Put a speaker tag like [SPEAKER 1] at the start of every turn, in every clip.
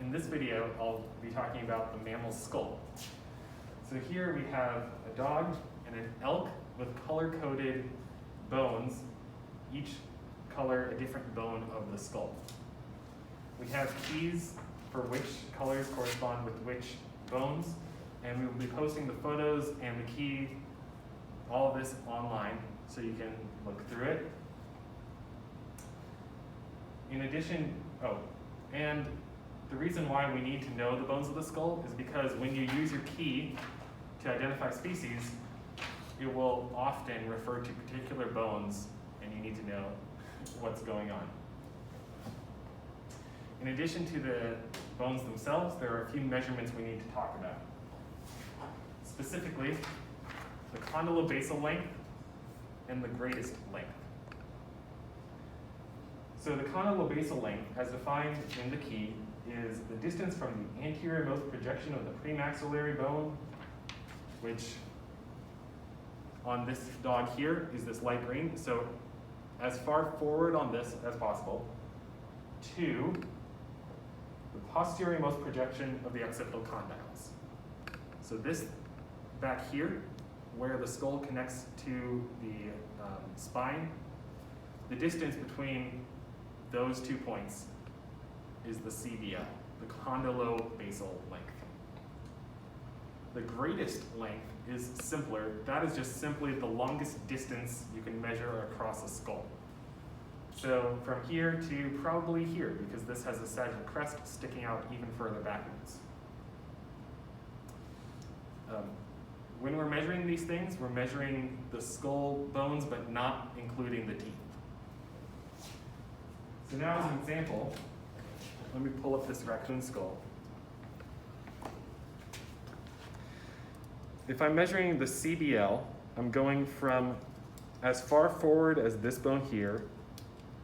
[SPEAKER 1] In this video, I'll be talking about the mammal skull. So here we have a dog and an elk with color-coded bones, each color a different bone of the skull. We have keys for which colors correspond with which bones, and we will be posting the photos and the key, all of this online, so you can look through it. In addition, and the reason why we need to know the bones of the skull is because when you use your key to identify species, it will often refer to particular bones, and you need to know what's going on. In addition to the bones themselves, there are a few measurements we need to talk about. Specifically, the condylobasal length and the greatest length. So the condylobasal length, as defined in the key, is the distance from the anterior-most projection of the premaxillary bone, which on this dog here is this light green. So as far forward on this as possible, to the posterior-most projection of the occipital condyles. So this back here, where the skull connects to the spine, the distance between those 2 points is the CBL, the condylobasal length. The greatest length is simpler. That is just simply the longest distance you can measure across a skull. So from here to probably here, because this has a sagittal crest sticking out even further backwards. When we're measuring these things, we're measuring the skull bones, but not including the teeth. So now as an example, let me pull up this raccoon skull. If I'm measuring the CBL, I'm going from as far forward as this bone here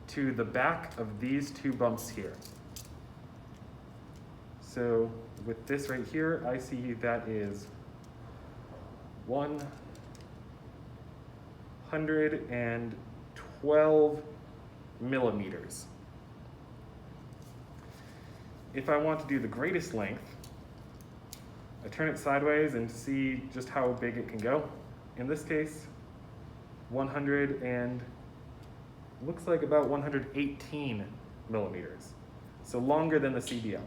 [SPEAKER 1] to the back of these 2 bumps here. So with this right here, I see that is 112 millimeters. If I want to do the greatest length, I turn it sideways and see just how big it can go. In this case, 100 and looks like about 118 millimeters. So longer than the CBL.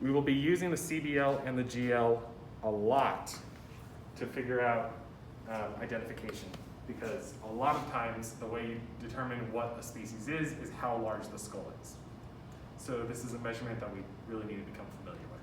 [SPEAKER 1] We will be using the CBL and the GL a lot to figure out identification, because a lot of times the way you determine what a species is how large the skull is. So this is a measurement that we really need to become familiar with.